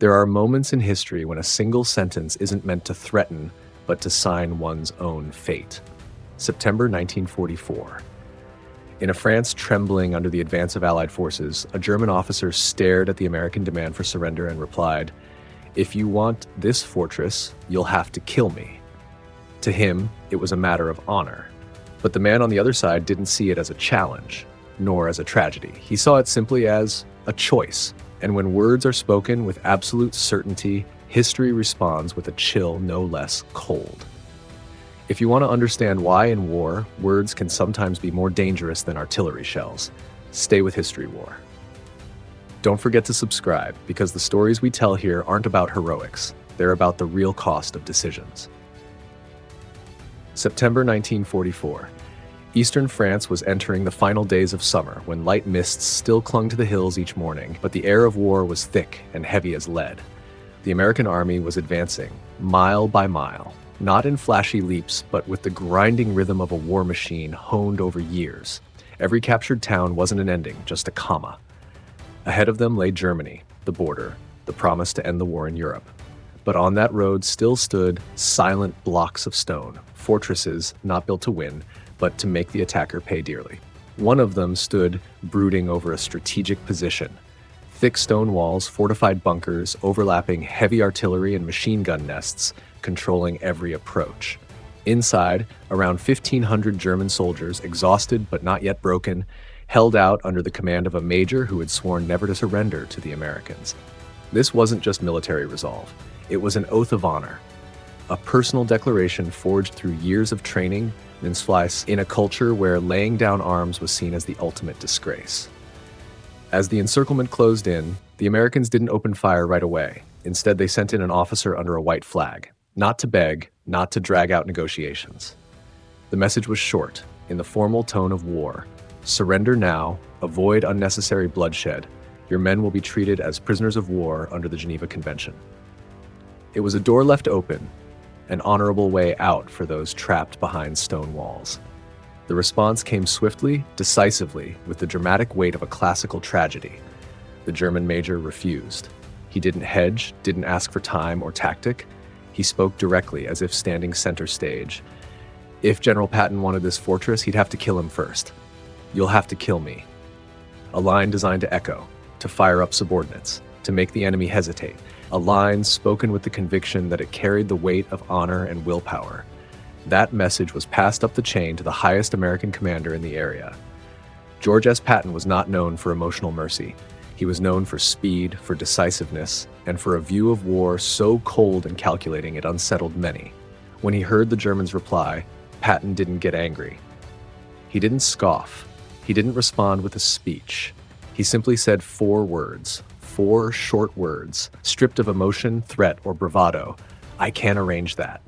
There are moments in history when a single sentence isn't meant to threaten, but to sign one's own fate. September 1944. In a France trembling under the advance of Allied forces, a German officer stared at the American demand for surrender and replied, "If you want this fortress, you'll have to kill me." To him, it was a matter of honor. But the man on the other side didn't see it as a challenge, nor as a tragedy. He saw it simply as a choice. And when words are spoken with absolute certainty, history responds with a chill no less cold. If you want to understand why in war, words can sometimes be more dangerous than artillery shells, stay with History War. Don't forget to subscribe, because the stories we tell here aren't about heroics. They're about the real cost of decisions. September 1944. Eastern France was entering the final days of summer when light mists still clung to the hills each morning, but the air of war was thick and heavy as lead. The American army was advancing, mile by mile, not in flashy leaps, but with the grinding rhythm of a war machine honed over years. Every captured town wasn't an ending, just a comma. Ahead of them lay Germany, the border, the promise to end the war in Europe. But on that road still stood silent blocks of stone, fortresses not built to win, but to make the attacker pay dearly. One of them stood brooding over a strategic position. Thick stone walls, fortified bunkers, overlapping heavy artillery and machine gun nests, controlling every approach. Inside, around 1,500 German soldiers, exhausted but not yet broken, held out under the command of a major who had sworn never to surrender to the Americans. This wasn't just military resolve. It was an oath of honor, a personal declaration forged through years of training in a culture where laying down arms was seen as the ultimate disgrace. As the encirclement closed in, the Americans didn't open fire right away. Instead, they sent in an officer under a white flag, not to beg, not to drag out negotiations. The message was short, in the formal tone of war. Surrender now, avoid unnecessary bloodshed. Your men will be treated as prisoners of war under the Geneva Convention. It was a door left open, an honorable way out for those trapped behind stone walls. The response came swiftly, decisively, with the dramatic weight of a classical tragedy. The German major refused. He didn't hedge, didn't ask for time or tactic. He spoke directly, as if standing center stage. If General Patton wanted this fortress, he'd have to kill him first. "You'll have to kill me." A line designed to echo, to fire up subordinates, to make the enemy hesitate. A line spoken with the conviction that it carried the weight of honor and willpower. That message was passed up the chain to the highest American commander in the area. George S. Patton was not known for emotional mercy. He was known for speed, for decisiveness, and for a view of war so cold and calculating it unsettled many. When he heard the Germans' reply, Patton didn't get angry. He didn't scoff. He didn't respond with a speech. He simply said 4 words. 4 short words, stripped of emotion, threat, or bravado. "I can't arrange that."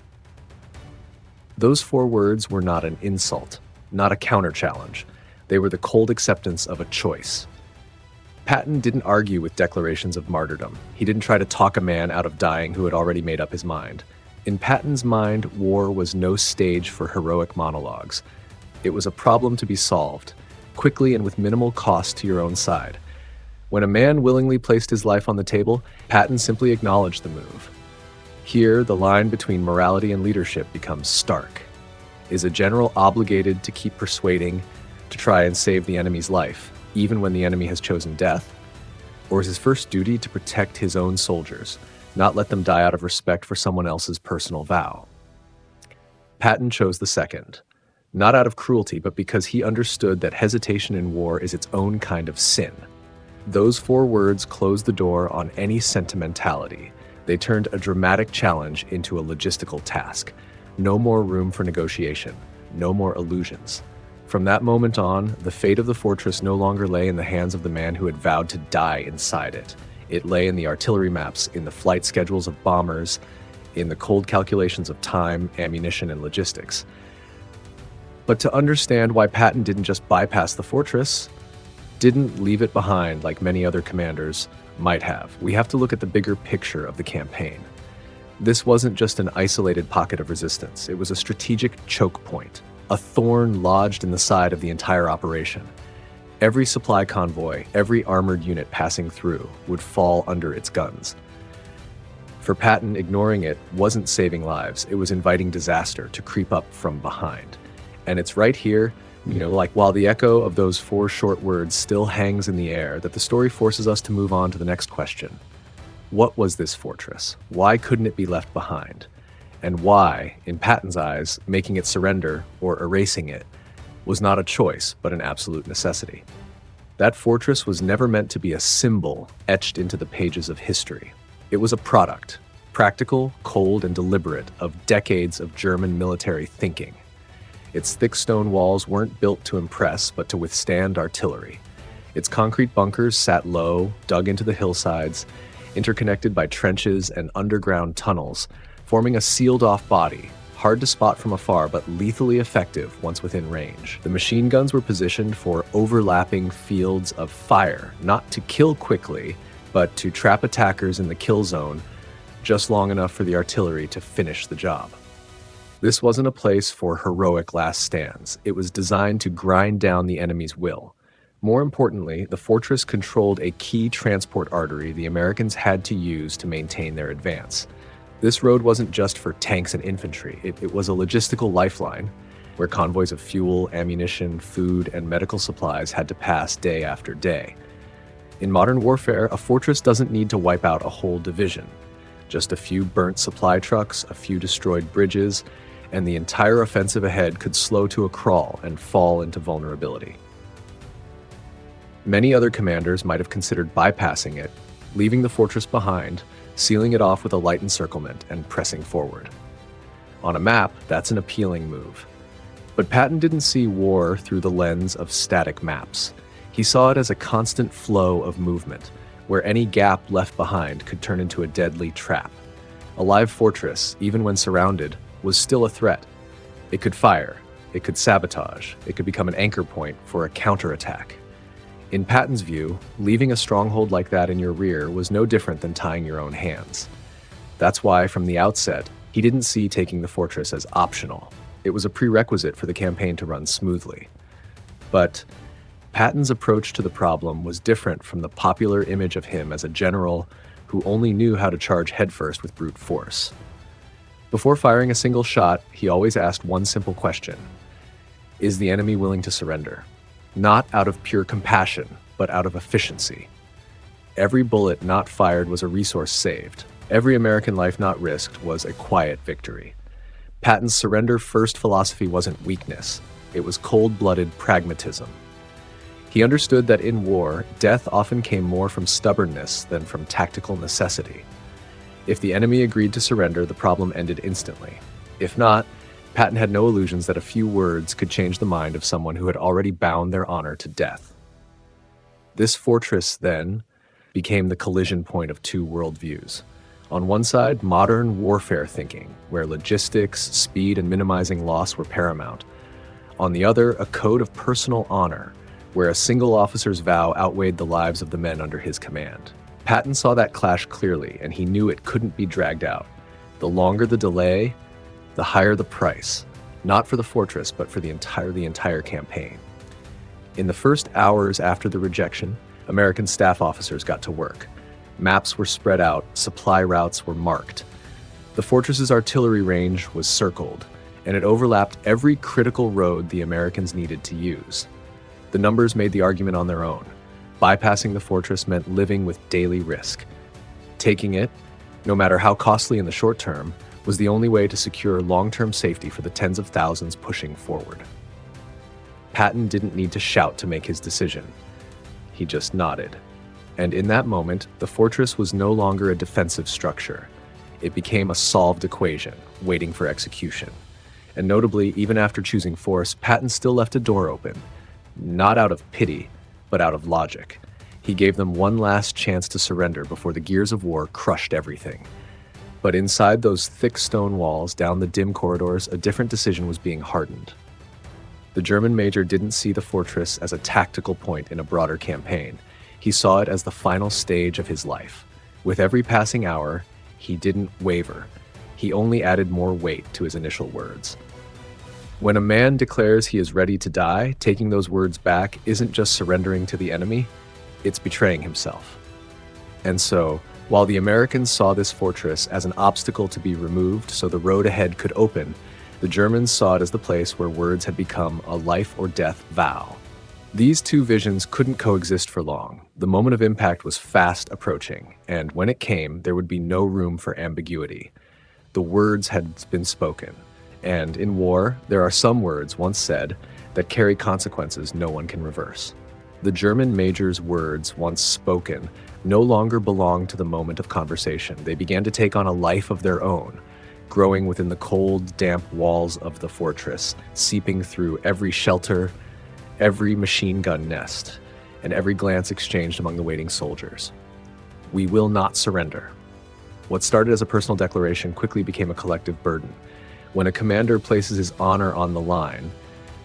Those 4 words were not an insult, not a counter-challenge. They were the cold acceptance of a choice. Patton didn't argue with declarations of martyrdom. He didn't try to talk a man out of dying who had already made up his mind. In Patton's mind, war was no stage for heroic monologues. It was a problem to be solved, quickly and with minimal cost to your own side. When a man willingly placed his life on the table, Patton simply acknowledged the move. Here, the line between morality and leadership becomes stark. Is a general obligated to keep persuading, to try and save the enemy's life, even when the enemy has chosen death? Or is his first duty to protect his own soldiers, not let them die out of respect for someone else's personal vow? Patton chose the second, not out of cruelty, but because he understood that hesitation in war is its own kind of sin. Those 4 words closed the door on any sentimentality. They turned a dramatic challenge into a logistical task. No more room for negotiation, no more illusions. From that moment on, the fate of the fortress no longer lay in the hands of the man who had vowed to die inside it. It lay in the artillery maps, in the flight schedules of bombers, in the cold calculations of time, ammunition, and logistics. But to understand why Patton didn't just bypass the fortress, didn't leave it behind like many other commanders might have, we have to look at the bigger picture of the campaign. This wasn't just an isolated pocket of resistance. It was a strategic choke point, a thorn lodged in the side of the entire operation. Every supply convoy, every armored unit passing through would fall under its guns. For Patton, ignoring it wasn't saving lives, it was inviting disaster to creep up from behind. And it's right here, like while the echo of those 4 short words still hangs in the air, that the story forces us to move on to the next question. What was this fortress? Why couldn't it be left behind? And why, in Patton's eyes, making it surrender, or erasing it, was not a choice, but an absolute necessity. That fortress was never meant to be a symbol etched into the pages of history. It was a product, practical, cold, and deliberate, of decades of German military thinking. Its thick stone walls weren't built to impress, but to withstand artillery. Its concrete bunkers sat low, dug into the hillsides, interconnected by trenches and underground tunnels, forming a sealed-off body, hard to spot from afar but lethally effective once within range. The machine guns were positioned for overlapping fields of fire, not to kill quickly, but to trap attackers in the kill zone just long enough for the artillery to finish the job. This wasn't a place for heroic last stands. It was designed to grind down the enemy's will. More importantly, the fortress controlled a key transport artery the Americans had to use to maintain their advance. This road wasn't just for tanks and infantry. It was a logistical lifeline where convoys of fuel, ammunition, food, and medical supplies had to pass day after day. In modern warfare, a fortress doesn't need to wipe out a whole division. Just a few burnt supply trucks, a few destroyed bridges, and the entire offensive ahead could slow to a crawl and fall into vulnerability. Many other commanders might have considered bypassing it, leaving the fortress behind, sealing it off with a light encirclement, and pressing forward. On a map, that's an appealing move. But Patton didn't see war through the lens of static maps. He saw it as a constant flow of movement, where any gap left behind could turn into a deadly trap. A live fortress, even when surrounded, was still a threat. It could fire, it could sabotage, it could become an anchor point for a counterattack. In Patton's view, leaving a stronghold like that in your rear was no different than tying your own hands. That's why, from the outset, he didn't see taking the fortress as optional. It was a prerequisite for the campaign to run smoothly. But Patton's approach to the problem was different from the popular image of him as a general who only knew how to charge headfirst with brute force. Before firing a single shot, he always asked one simple question: is the enemy willing to surrender? Not out of pure compassion, but out of efficiency. Every bullet not fired was a resource saved. Every American life not risked was a quiet victory. Patton's surrender-first philosophy wasn't weakness. It was cold-blooded pragmatism. He understood that in war, death often came more from stubbornness than from tactical necessity. If the enemy agreed to surrender, the problem ended instantly. If not, Patton had no illusions that a few words could change the mind of someone who had already bound their honor to death. This fortress, then, became the collision point of 2 worldviews. On one side, modern warfare thinking, where logistics, speed, and minimizing loss were paramount. On the other, a code of personal honor, where a single officer's vow outweighed the lives of the men under his command. Patton saw that clash clearly, and he knew it couldn't be dragged out. The longer the delay, the higher the price, not for the fortress, but for the entire campaign. In the first hours after the rejection, American staff officers got to work. Maps were spread out, supply routes were marked. The fortress's artillery range was circled, and it overlapped every critical road the Americans needed to use. The numbers made the argument on their own. Bypassing the fortress meant living with daily risk. Taking it, no matter how costly in the short term, was the only way to secure long-term safety for the tens of thousands pushing forward. Patton didn't need to shout to make his decision. He just nodded. And in that moment, the fortress was no longer a defensive structure. It became a solved equation, waiting for execution. And notably, even after choosing force, Patton still left a door open, not out of pity, but out of logic. He gave them one last chance to surrender before the gears of war crushed everything. But inside those thick stone walls, down the dim corridors, a different decision was being hardened. The German major didn't see the fortress as a tactical point in a broader campaign. He saw it as the final stage of his life. With every passing hour, he didn't waver. He only added more weight to his initial words. When a man declares he is ready to die, taking those words back isn't just surrendering to the enemy, it's betraying himself. And so, While the Americans saw this fortress as an obstacle to be removed so the road ahead could open, the Germans saw it as the place where words had become a life or death vow. These two visions couldn't coexist for long. The moment of impact was fast approaching, and when it came, there would be no room for ambiguity. The words had been spoken, and in war, there are some words once said that carry consequences no one can reverse. The German major's words, once spoken, no longer belonged to the moment of conversation. They began to take on a life of their own, growing within the cold, damp walls of the fortress, seeping through every shelter, every machine gun nest, and every glance exchanged among the waiting soldiers. We will not surrender. What started as a personal declaration quickly became a collective burden. When a commander places his honor on the line,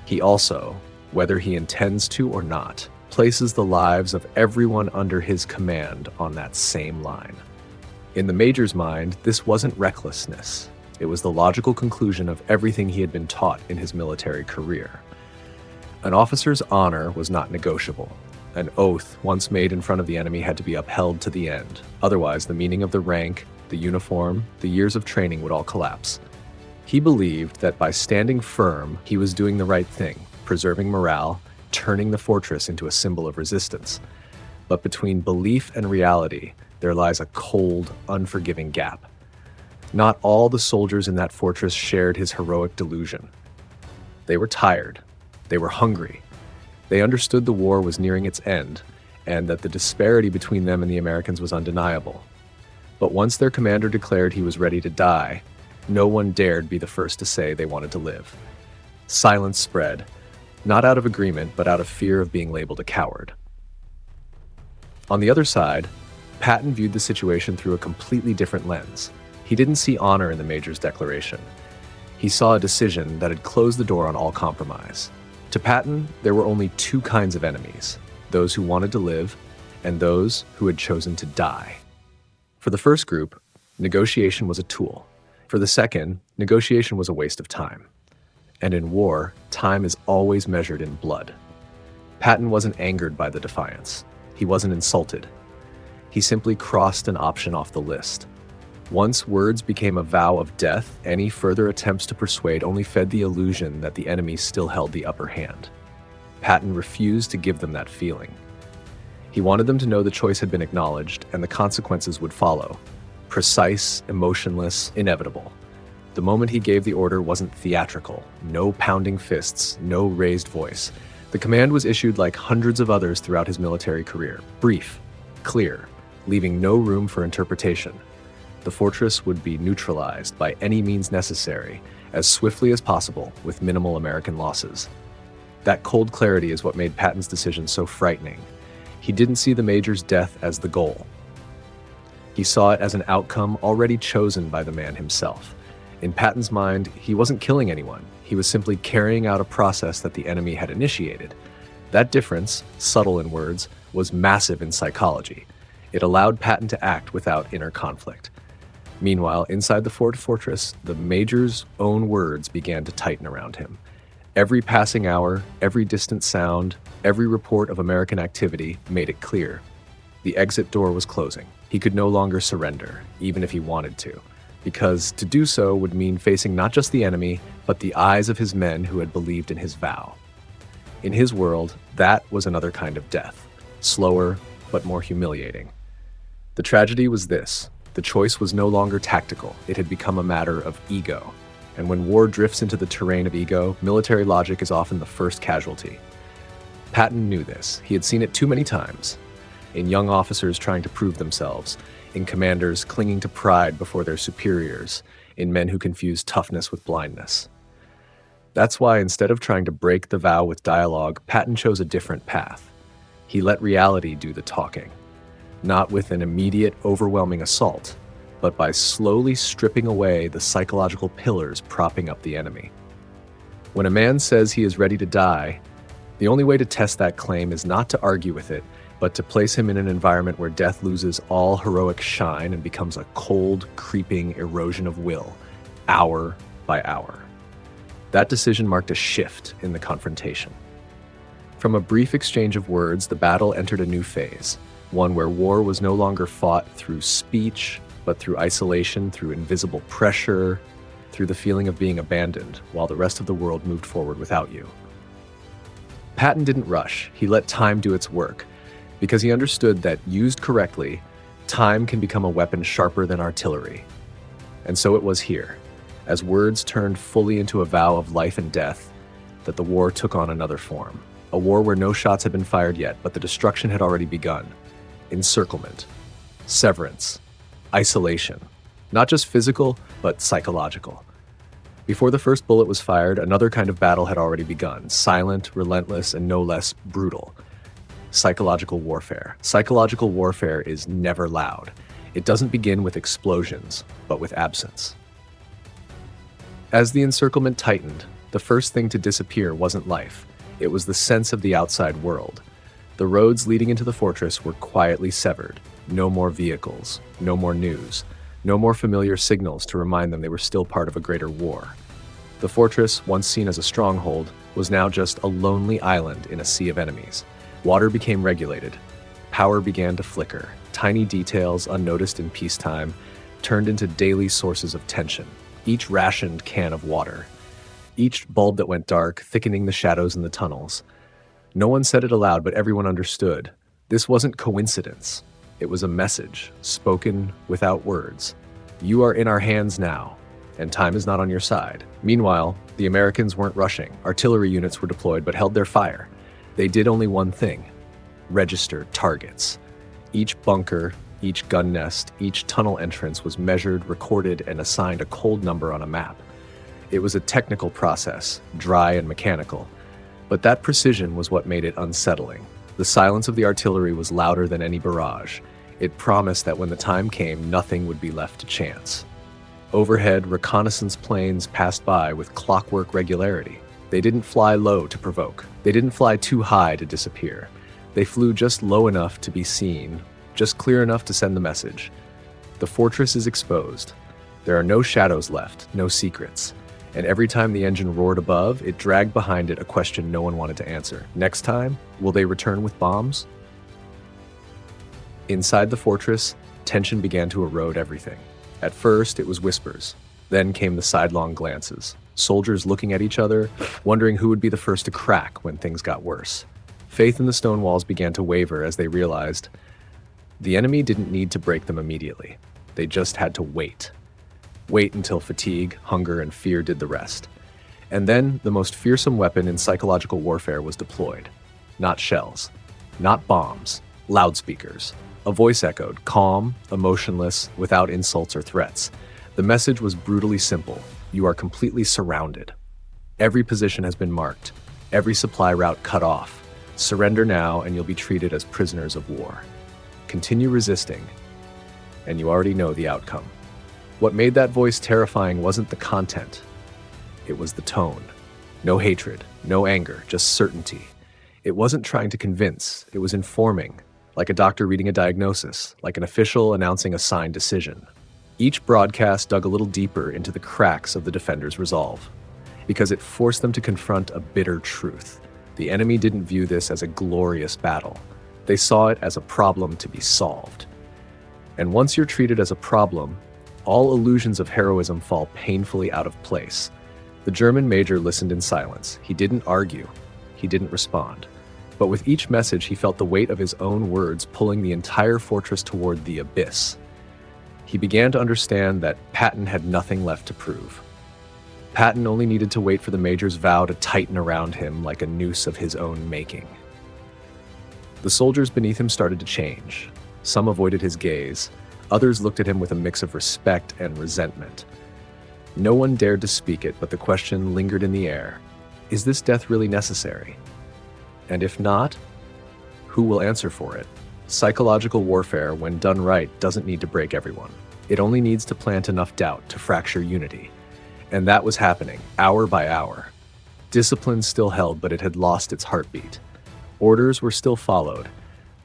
he also, whether he intends to or not, places the lives of everyone under his command on that same line. In the major's mind, this wasn't recklessness. It was the logical conclusion of everything he had been taught in his military career. An officer's honor was not negotiable. An oath once made in front of the enemy had to be upheld to the end. Otherwise, the meaning of the rank, the uniform, the years of training would all collapse. He believed that by standing firm, he was doing the right thing, preserving morale, turning the fortress into a symbol of resistance. But between belief and reality, there lies a cold, unforgiving gap. Not all the soldiers in that fortress shared his heroic delusion. They were tired. They were hungry. They understood the war was nearing its end, and that the disparity between them and the Americans was undeniable. But once their commander declared he was ready to die, no one dared be the first to say they wanted to live. Silence spread, not out of agreement, but out of fear of being labeled a coward. On the other side, Patton viewed the situation through a completely different lens. He didn't see honor in the major's declaration. He saw a decision that had closed the door on all compromise. To Patton, there were only two kinds of enemies: those who wanted to live and those who had chosen to die. For the first group, negotiation was a tool. For the second, negotiation was a waste of time. And in war, time is always measured in blood. Patton wasn't angered by the defiance. He wasn't insulted. He simply crossed an option off the list. Once words became a vow of death, any further attempts to persuade only fed the illusion that the enemy still held the upper hand. Patton refused to give them that feeling. He wanted them to know the choice had been acknowledged and the consequences would follow. Precise, emotionless, inevitable. The moment he gave the order wasn't theatrical. No pounding fists, no raised voice. The command was issued like hundreds of others throughout his military career. Brief, clear, leaving no room for interpretation. The fortress would be neutralized by any means necessary, as swiftly as possible, with minimal American losses. That cold clarity is what made Patton's decision so frightening. He didn't see the major's death as the goal. He saw it as an outcome already chosen by the man himself. In Patton's mind, he wasn't killing anyone. He was simply carrying out a process that the enemy had initiated. That difference, subtle in words, was massive in psychology. It allowed Patton to act without inner conflict. Meanwhile, inside the fortress, the major's own words began to tighten around him. Every passing hour, every distant sound, every report of American activity made it clear. The exit door was closing. He could no longer surrender, even if he wanted to, because to do so would mean facing not just the enemy, but the eyes of his men who had believed in his vow. In his world, that was another kind of death, slower but more humiliating. The tragedy was this: the choice was no longer tactical. It had become a matter of ego. And when war drifts into the terrain of ego, military logic is often the first casualty. Patton knew this. He had seen it too many times. In young officers trying to prove themselves, in commanders clinging to pride before their superiors, in men who confuse toughness with blindness. That's why instead of trying to break the vow with dialogue, Patton chose a different path. He let reality do the talking, not with an immediate, overwhelming assault, but by slowly stripping away the psychological pillars propping up the enemy. When a man says he is ready to die, the only way to test that claim is not to argue with it, but to place him in an environment where death loses all heroic shine and becomes a cold, creeping erosion of will, hour by hour. That decision marked a shift in the confrontation. From a brief exchange of words, the battle entered a new phase. one where war was no longer fought through speech, but through isolation, through invisible pressure, through the feeling of being abandoned, while the rest of the world moved forward without you. Patton didn't rush. He let time do its work, because he understood that, used correctly, time can become a weapon sharper than artillery. And so it was here, as words turned fully into a vow of life and death, that the war took on another form. A war where no shots had been fired yet, but the destruction had already begun. Encirclement, severance, isolation. Not just physical, but psychological. Before the first bullet was fired, another kind of battle had already begun, silent, relentless, and no less brutal. Psychological warfare. Psychological warfare is never loud. It doesn't begin with explosions, but with absence. As the encirclement tightened, the first thing to disappear wasn't life. It was the sense of the outside world. The roads leading into the fortress were quietly severed. No more vehicles, no more news, no more familiar signals to remind them they were still part of a greater war. The fortress, once seen as a stronghold, was now just a lonely island in a sea of enemies. Water became regulated. Power began to flicker. Tiny details, unnoticed in peacetime, turned into daily sources of tension. Each rationed can of water. Each bulb that went dark, thickening the shadows in the tunnels. No one said it aloud, but everyone understood. This wasn't coincidence. It was a message, spoken without words. You are in our hands now, and time is not on your side. Meanwhile, the Americans weren't rushing. Artillery units were deployed, but held their fire. They did only one thing: register targets. Each bunker, each gun nest, each tunnel entrance was measured, recorded, and assigned a cold number on a map. It was a technical process, dry and mechanical, but that precision was what made it unsettling. The silence of the artillery was louder than any barrage. It promised that when the time came, nothing would be left to chance. Overhead, reconnaissance planes passed by with clockwork regularity. They didn't fly low to provoke. They didn't fly too high to disappear. They flew just low enough to be seen, just clear enough to send the message. The fortress is exposed. There are no shadows left, no secrets. And every time the engine roared above, it dragged behind it a question no one wanted to answer. Next time, will they return with bombs? Inside the fortress, tension began to erode everything. At first, it was whispers. Then came the sidelong glances. Soldiers looking at each other, wondering who would be the first to crack when things got worse. Faith in the stone walls began to waver as they realized the enemy didn't need to break them immediately. They just had to wait. Wait until fatigue, hunger, and fear did the rest. And then the most fearsome weapon in psychological warfare was deployed. Not shells, not bombs, loudspeakers. A voice echoed, calm, emotionless, without insults or threats. The message was brutally simple. You are completely surrounded. Every position has been marked, every supply route cut off. Surrender now and you'll be treated as prisoners of war. Continue resisting, and you already know the outcome. What made that voice terrifying wasn't the content. It was the tone. No hatred, no anger, just certainty. It wasn't trying to convince, it was informing, like a doctor reading a diagnosis, like an official announcing a signed decision. Each broadcast dug a little deeper into the cracks of the defenders' resolve, because it forced them to confront a bitter truth. The enemy didn't view this as a glorious battle. They saw it as a problem to be solved. And once you're treated as a problem, all illusions of heroism fall painfully out of place. The German major listened in silence. He didn't argue. He didn't respond. But with each message, he felt the weight of his own words pulling the entire fortress toward the abyss. He began to understand that Patton had nothing left to prove. Patton only needed to wait for the major's vow to tighten around him like a noose of his own making. The soldiers beneath him started to change. Some avoided his gaze. Others looked at him with a mix of respect and resentment. No one dared to speak it, but the question lingered in the air. Is this death really necessary? And if not, who will answer for it? Psychological warfare, when done right, doesn't need to break everyone. It only needs to plant enough doubt to fracture unity. And that was happening, hour by hour. Discipline still held, but it had lost its heartbeat. Orders were still followed,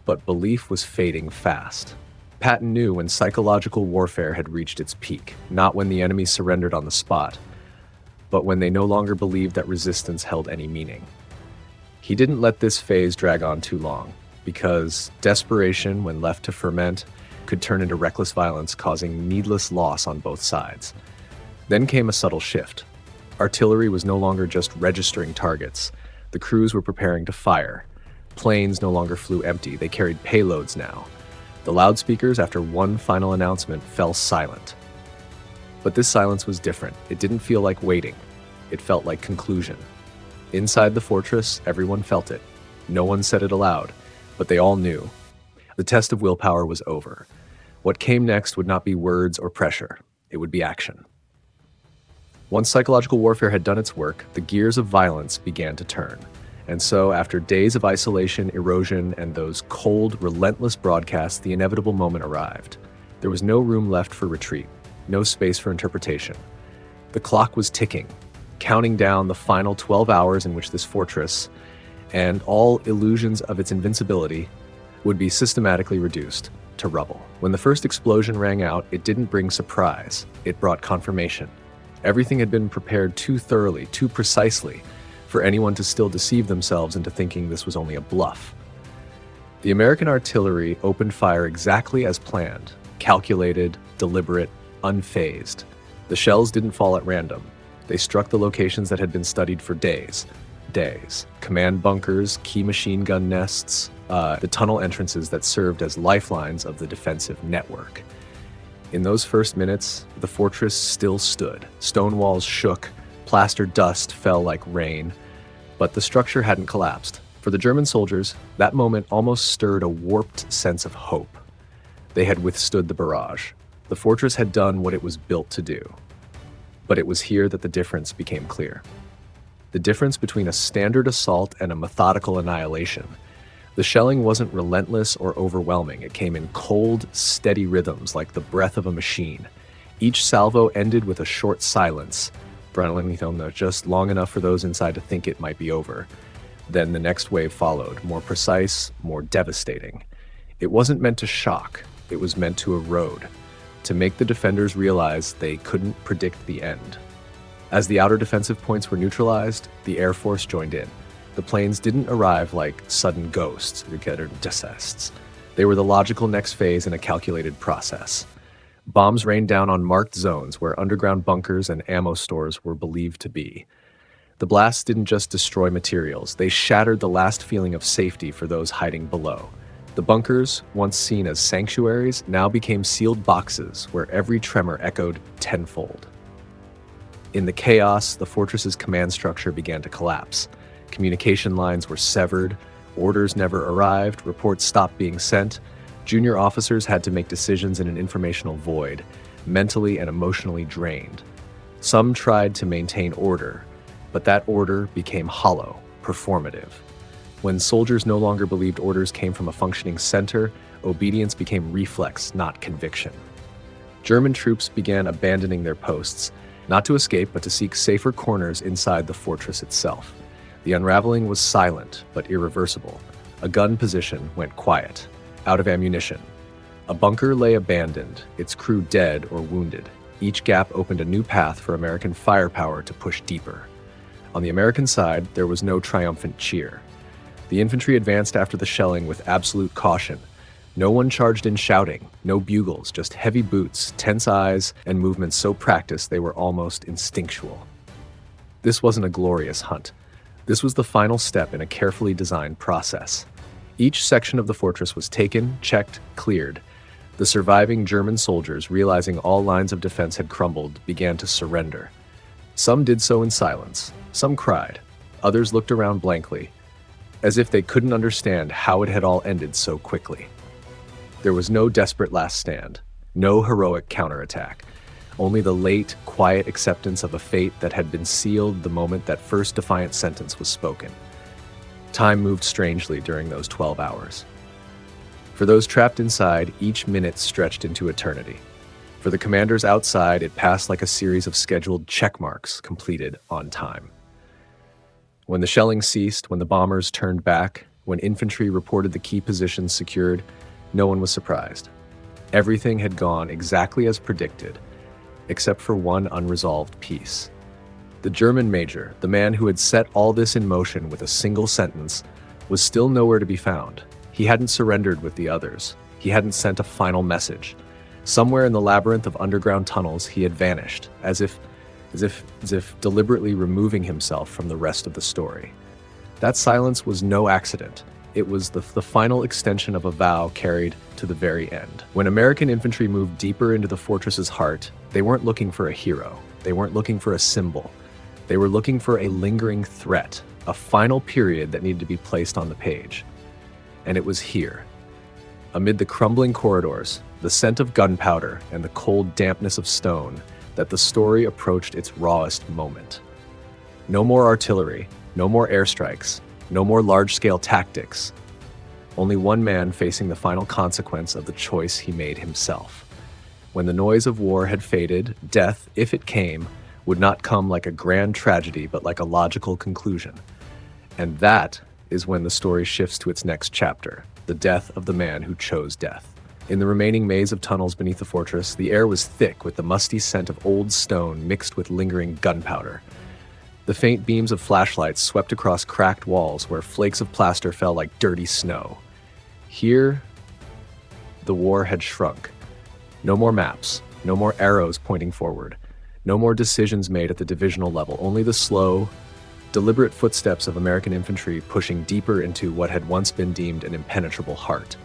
but belief was fading fast. Patton knew when psychological warfare had reached its peak, not when the enemy surrendered on the spot, but when they no longer believed that resistance held any meaning. He didn't let this phase drag on too long. because desperation, when left to ferment, could turn into reckless violence, causing needless loss on both sides. Then came a subtle shift. Artillery was no longer just registering targets. The crews were preparing to fire. Planes no longer flew empty, they carried payloads now. The loudspeakers, after one final announcement, fell silent. But this silence was different. It didn't feel like waiting. It felt like conclusion. Inside the fortress, everyone felt it. No one said it aloud, but they all knew. The test of willpower was over. What came next would not be words or pressure. It would be action. Once psychological warfare had done its work, the gears of violence began to turn. And so, after days of isolation, erosion, and those cold, relentless broadcasts, the inevitable moment arrived. There was no room left for retreat, no space for interpretation. The clock was ticking, counting down the final 12 hours in which this fortress, and all illusions of its invincibility, would be systematically reduced to rubble. When the first explosion rang out, it didn't bring surprise. It brought confirmation. Everything had been prepared too thoroughly, too precisely, for anyone to still deceive themselves into thinking this was only a bluff. The American artillery opened fire exactly as planned, calculated, deliberate, unfazed. The shells didn't fall at random. They struck the locations that had been studied for days. Command bunkers, key machine gun nests, the tunnel entrances that served as lifelines of the defensive network. In those first minutes, the fortress still stood. Stone walls shook, plaster dust fell like rain, but the structure hadn't collapsed. For the German soldiers, that moment almost stirred a warped sense of hope. They had withstood the barrage. The fortress had done what it was built to do. But it was here that the difference became clear. The difference between a standard assault and a methodical annihilation. The shelling wasn't relentless or overwhelming. It came in cold, steady rhythms like the breath of a machine. Each salvo ended with a short silence, just long enough for those inside to think it might be over. Then the next wave followed, more precise, more devastating. It wasn't meant to shock. It was meant to erode, to make the defenders realize they couldn't predict the end. As the outer defensive points were neutralized, the Air Force joined in. The planes didn't arrive like sudden ghosts, They were the logical next phase in a calculated process. Bombs rained down on marked zones where underground bunkers and ammo stores were believed to be. The blasts didn't just destroy materials, they shattered the last feeling of safety for those hiding below. The bunkers, once seen as sanctuaries, now became sealed boxes where every tremor echoed tenfold. In the chaos, the fortress's command structure began to collapse. Communication lines were severed, orders never arrived, reports stopped being sent. Junior officers had to make decisions in an informational void, mentally and emotionally drained. Some tried to maintain order, but that order became hollow, performative. When soldiers no longer believed orders came from a functioning center, obedience became reflex, not conviction. German troops began abandoning their posts, not to escape, but to seek safer corners inside the fortress itself. The unraveling was silent, but irreversible. A gun position went quiet, out of ammunition. A bunker lay abandoned, its crew dead or wounded. Each gap opened a new path for American firepower to push deeper. On the American side, there was no triumphant cheer. The infantry advanced after the shelling with absolute caution. No one charged in shouting, no bugles, just heavy boots, tense eyes, and movements so practiced they were almost instinctual. This wasn't a glorious hunt. This was the final step in a carefully designed process. Each section of the fortress was taken, checked, cleared. The surviving German soldiers, realizing all lines of defense had crumbled, began to surrender. Some did so in silence. Some cried. Others looked around blankly, as if they couldn't understand how it had all ended so quickly. There was no desperate last stand, no heroic counterattack, only the late, quiet acceptance of a fate that had been sealed the moment that first defiant sentence was spoken. Time moved strangely during those 12 hours. For those trapped inside, each minute stretched into eternity. For the commanders outside, it passed like a series of scheduled check marks completed on time. When the shelling ceased, when the bombers turned back, when infantry reported the key positions secured, no one was surprised. Everything had gone exactly as predicted, except for one unresolved piece. The German major, the man who had set all this in motion with a single sentence, was still nowhere to be found. He hadn't surrendered with the others. He hadn't sent a final message. Somewhere in the labyrinth of underground tunnels, he had vanished, as if deliberately removing himself from the rest of the story. That silence was no accident. It was the final extension of a vow carried to the very end. When American infantry moved deeper into the fortress's heart, they weren't looking for a hero. They weren't looking for a symbol. They were looking for a lingering threat, a final period that needed to be placed on the page. And it was here. Amid the crumbling corridors, the scent of gunpowder, and the cold dampness of stone, that the story approached its rawest moment. No more artillery, no more airstrikes, no more large-scale tactics. Only one man facing the final consequence of the choice he made himself. When the noise of war had faded, death, if it came, would not come like a grand tragedy but like a logical conclusion. And that is when the story shifts to its next chapter, the death of the man who chose death. In the remaining maze of tunnels beneath the fortress, the air was thick with the musty scent of old stone mixed with lingering gunpowder. The faint beams of flashlights swept across cracked walls where flakes of plaster fell like dirty snow. Here, the war had shrunk. No more maps, no more arrows pointing forward, no more decisions made at the divisional level, only the slow, deliberate footsteps of American infantry pushing deeper into what had once been deemed an impenetrable heart.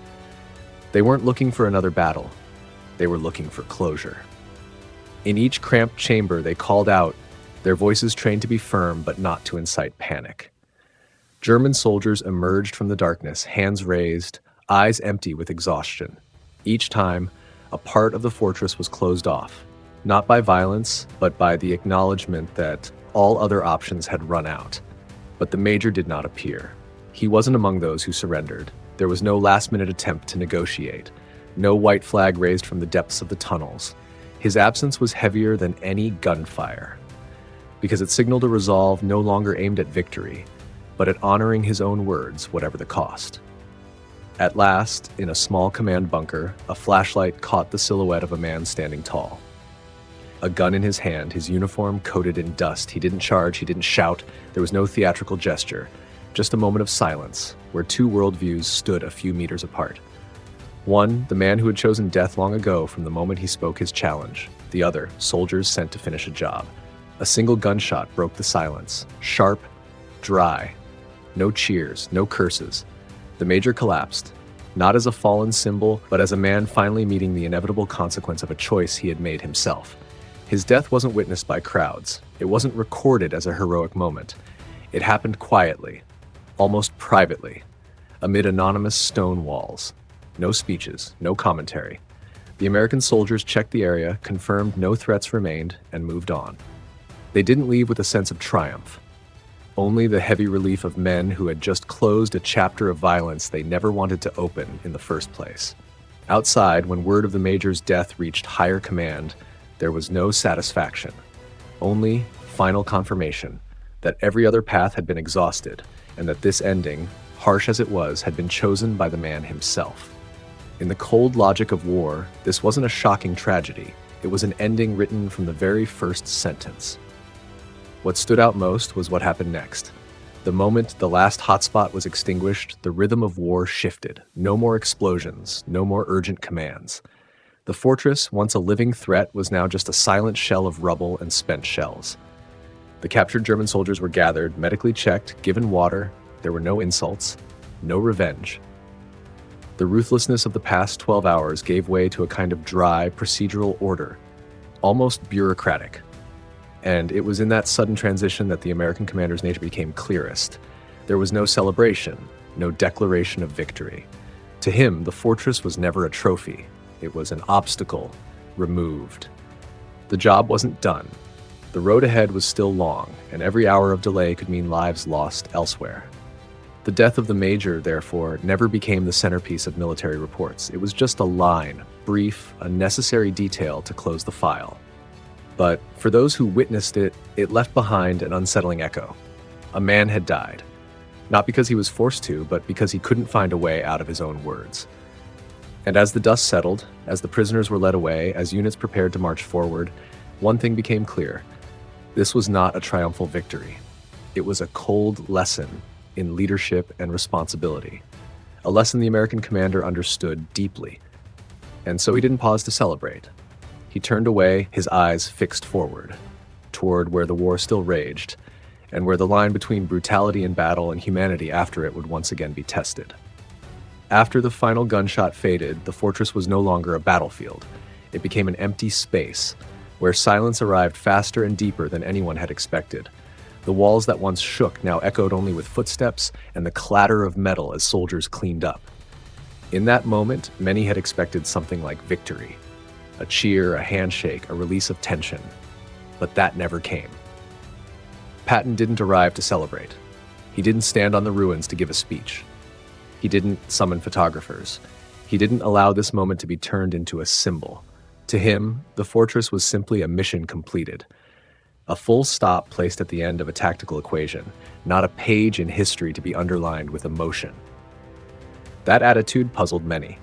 They weren't looking for another battle. They were looking for closure. In each cramped chamber, they called out, their voices trained to be firm but not to incite panic. German soldiers emerged from the darkness, hands raised, eyes empty with exhaustion. Each time, a part of the fortress was closed off, not by violence, but by the acknowledgement that all other options had run out. But the major did not appear. He wasn't among those who surrendered. There was no last-minute attempt to negotiate, no white flag raised from the depths of the tunnels. His absence was heavier than any gunfire, because it signaled a resolve no longer aimed at victory, but at honoring his own words, whatever the cost. At last, in a small command bunker, a flashlight caught the silhouette of a man standing tall. A gun in his hand, his uniform coated in dust. He didn't charge, he didn't shout, there was no theatrical gesture. Just a moment of silence, where two worldviews stood a few meters apart. One, the man who had chosen death long ago from the moment he spoke his challenge. The other, soldiers sent to finish a job. A single gunshot broke the silence, sharp, dry. No cheers, no curses. The major collapsed, not as a fallen symbol, but as a man finally meeting the inevitable consequence of a choice he had made himself. His death wasn't witnessed by crowds. It wasn't recorded as a heroic moment. It happened quietly, almost privately, amid anonymous stone walls. No speeches, no commentary. The American soldiers checked the area, confirmed no threats remained, and moved on. They didn't leave with a sense of triumph, only the heavy relief of men who had just closed a chapter of violence they never wanted to open in the first place. Outside, when word of the major's death reached higher command, there was no satisfaction, only final confirmation that every other path had been exhausted, and that this ending, harsh as it was, had been chosen by the man himself. In the cold logic of war, this wasn't a shocking tragedy. It was an ending written from the very first sentence. What stood out most was what happened next. The moment the last hotspot was extinguished, the rhythm of war shifted. No more explosions, no more urgent commands. The fortress, once a living threat, was now just a silent shell of rubble and spent shells. The captured German soldiers were gathered, medically checked, given water. There were no insults, no revenge. The ruthlessness of the past 12 hours gave way to a kind of dry, procedural order, almost bureaucratic. And it was in that sudden transition that the American commander's nature became clearest. There was no celebration, no declaration of victory. To him, the fortress was never a trophy. It was an obstacle, removed. The job wasn't done. The road ahead was still long, and every hour of delay could mean lives lost elsewhere. The death of the major, therefore, never became the centerpiece of military reports. It was just a line, brief, a necessary detail to close the file. But for those who witnessed it, it left behind an unsettling echo. A man had died, not because he was forced to, but because he couldn't find a way out of his own words. And as the dust settled, as the prisoners were led away, as units prepared to march forward, one thing became clear. This was not a triumphal victory. It was a cold lesson in leadership and responsibility. a lesson the American commander understood deeply. And so he didn't pause to celebrate. He turned away, his eyes fixed forward, toward where the war still raged, and where the line between brutality in battle and humanity after it would once again be tested. After the final gunshot faded, the fortress was no longer a battlefield. It became an empty space, where silence arrived faster and deeper than anyone had expected. The walls that once shook now echoed only with footsteps and the clatter of metal as soldiers cleaned up. In that moment, many had expected something like victory. A cheer, a handshake, a release of tension. But that never came. Patton didn't arrive to celebrate. He didn't stand on the ruins to give a speech. He didn't summon photographers. He didn't allow this moment to be turned into a symbol. To him, the fortress was simply a mission completed. A full stop placed at the end of a tactical equation, not a page in history to be underlined with emotion. That attitude puzzled many.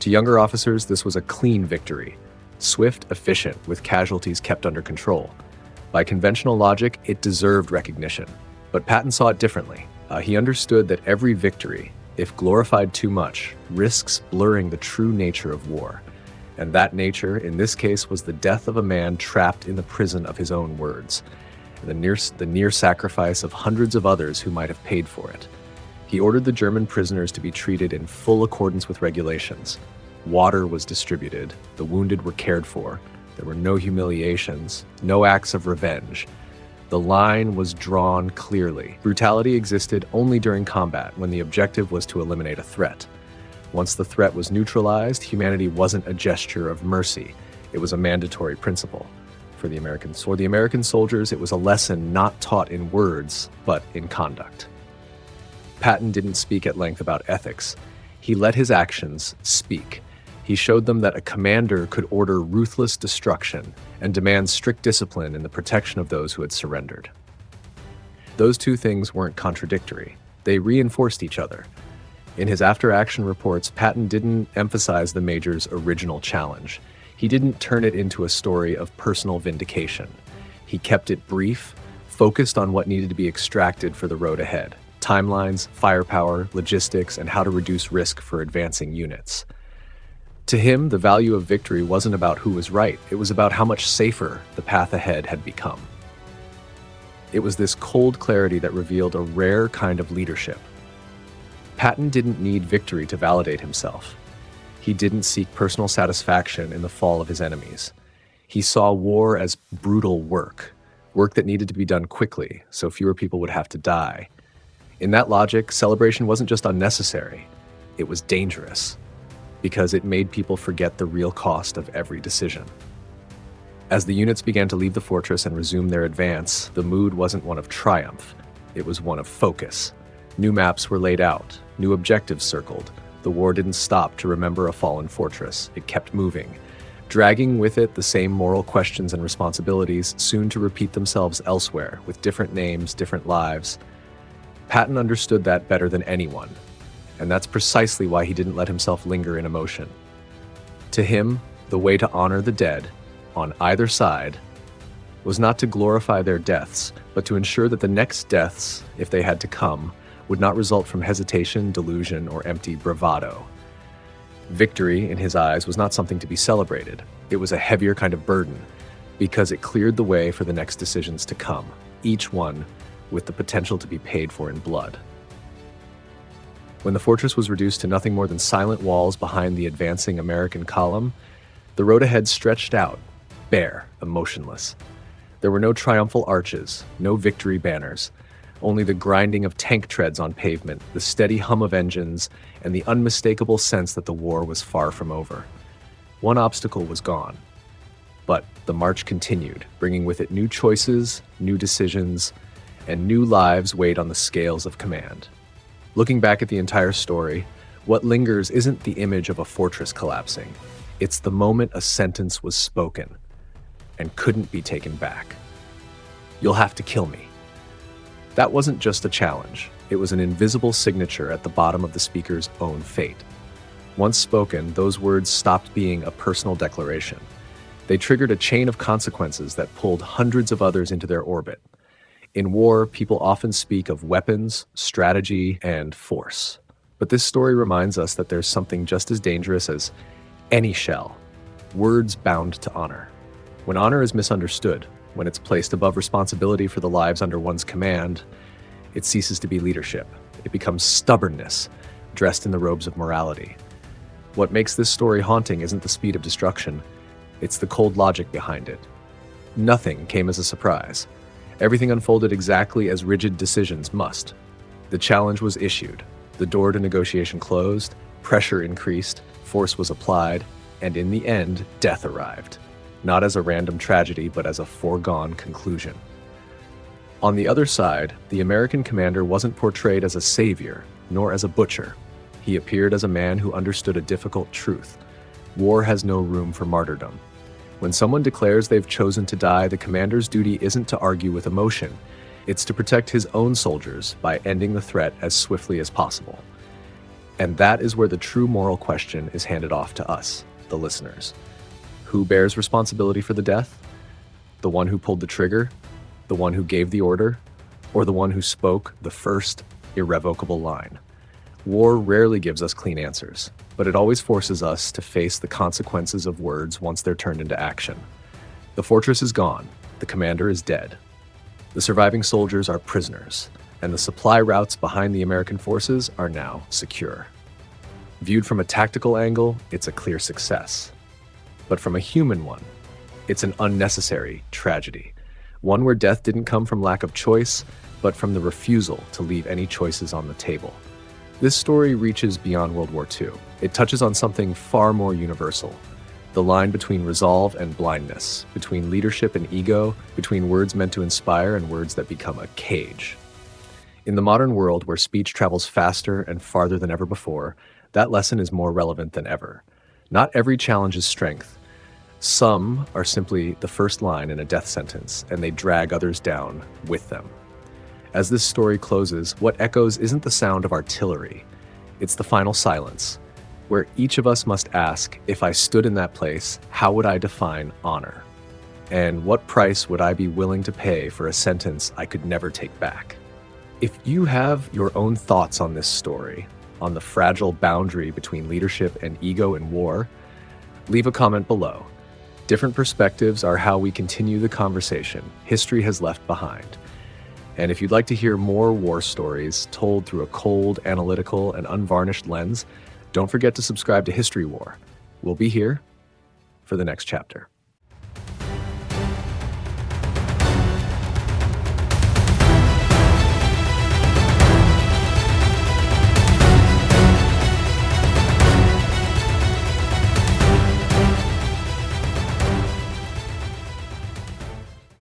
To younger officers, this was a clean victory, swift, efficient, with casualties kept under control. By conventional logic, it deserved recognition. But Patton saw it differently. He understood that every victory, if glorified too much, risks blurring the true nature of war. And that nature, in this case, was the death of a man trapped in the prison of his own words, the near sacrifice of hundreds of others who might have paid for it. He ordered the German prisoners to be treated in full accordance with regulations. Water was distributed, the wounded were cared for, there were no humiliations, no acts of revenge. The line was drawn clearly. Brutality existed only during combat, when the objective was to eliminate a threat. Once the threat was neutralized, humanity wasn't a gesture of mercy. It was a mandatory principle. For the American soldiers, it was a lesson not taught in words, but in conduct. Patton didn't speak at length about ethics. He let his actions speak. He showed them that a commander could order ruthless destruction and demand strict discipline in the protection of those who had surrendered. Those two things weren't contradictory. They reinforced each other. In his after-action reports, Patton didn't emphasize the Major's original challenge. He didn't turn it into a story of personal vindication. He kept it brief, focused on what needed to be extracted for the road ahead: timelines, firepower, logistics, and how to reduce risk for advancing units. To him, the value of victory wasn't about who was right, it was about how much safer the path ahead had become. It was this cold clarity that revealed a rare kind of leadership. Patton didn't need victory to validate himself. He didn't seek personal satisfaction in the fall of his enemies. He saw war as brutal work that needed to be done quickly, so fewer people would have to die. In that logic, celebration wasn't just unnecessary, it was dangerous, because it made people forget the real cost of every decision. As the units began to leave the fortress and resume their advance, the mood wasn't one of triumph, it was one of focus. New maps were laid out, new objectives circled. The war didn't stop to remember a fallen fortress, it kept moving, dragging with it the same moral questions and responsibilities, soon to repeat themselves elsewhere, with different names, different lives. Patton understood that better than anyone, and that's precisely why he didn't let himself linger in emotion. To him, the way to honor the dead, on either side, was not to glorify their deaths, but to ensure that the next deaths, if they had to come, would not result from hesitation, delusion, or empty bravado. Victory, in his eyes, was not something to be celebrated. It was a heavier kind of burden, because it cleared the way for the next decisions to come, each one with the potential to be paid for in blood. When the fortress was reduced to nothing more than silent walls behind the advancing American column, the road ahead stretched out, bare, emotionless. There were no triumphal arches, no victory banners, only the grinding of tank treads on pavement, the steady hum of engines, and the unmistakable sense that the war was far from over. One obstacle was gone, but the march continued, bringing with it new choices, new decisions, and new lives weighed on the scales of command. Looking back at the entire story, what lingers isn't the image of a fortress collapsing. It's the moment a sentence was spoken and couldn't be taken back. "You'll have to kill me." That wasn't just a challenge. It was an invisible signature at the bottom of the speaker's own fate. Once spoken, those words stopped being a personal declaration. They triggered a chain of consequences that pulled hundreds of others into their orbit. In war, people often speak of weapons, strategy, and force. But this story reminds us that there's something just as dangerous as any shell: words bound to honor. When honor is misunderstood, when it's placed above responsibility for the lives under one's command, it ceases to be leadership. It becomes stubbornness, dressed in the robes of morality. What makes this story haunting isn't the speed of destruction, it's the cold logic behind it. Nothing came as a surprise. Everything unfolded exactly as rigid decisions must. The challenge was issued, the door to negotiation closed, pressure increased, force was applied, and in the end, death arrived. Not as a random tragedy, but as a foregone conclusion. On the other side, the American commander wasn't portrayed as a savior, nor as a butcher. He appeared as a man who understood a difficult truth. War has no room for martyrdom. When someone declares they've chosen to die, the commander's duty isn't to argue with emotion. It's to protect his own soldiers by ending the threat as swiftly as possible. And that is where the true moral question is handed off to us, the listeners. Who bears responsibility for the death? The one who pulled the trigger? The one who gave the order? Or the one who spoke the first irrevocable line? War rarely gives us clean answers, but it always forces us to face the consequences of words once they're turned into action. The fortress is gone, the commander is dead. The surviving soldiers are prisoners, and the supply routes behind the American forces are now secure. Viewed from a tactical angle, it's a clear success. But from a human one, it's an unnecessary tragedy. One where death didn't come from lack of choice, but from the refusal to leave any choices on the table. This story reaches beyond World War II. It touches on something far more universal: the line between resolve and blindness, between leadership and ego, between words meant to inspire and words that become a cage. In the modern world, where speech travels faster and farther than ever before, that lesson is more relevant than ever. Not every challenge is strength. Some are simply the first line in a death sentence, and they drag others down with them. As this story closes, what echoes isn't the sound of artillery. It's the final silence, where each of us must ask, if I stood in that place, how would I define honor? And what price would I be willing to pay for a sentence I could never take back? If you have your own thoughts on this story, on the fragile boundary between leadership and ego in war, leave a comment below. Different perspectives are how we continue the conversation history has left behind. And if you'd like to hear more war stories told through a cold, analytical, and unvarnished lens, don't forget to subscribe to History War. We'll be here for the next chapter.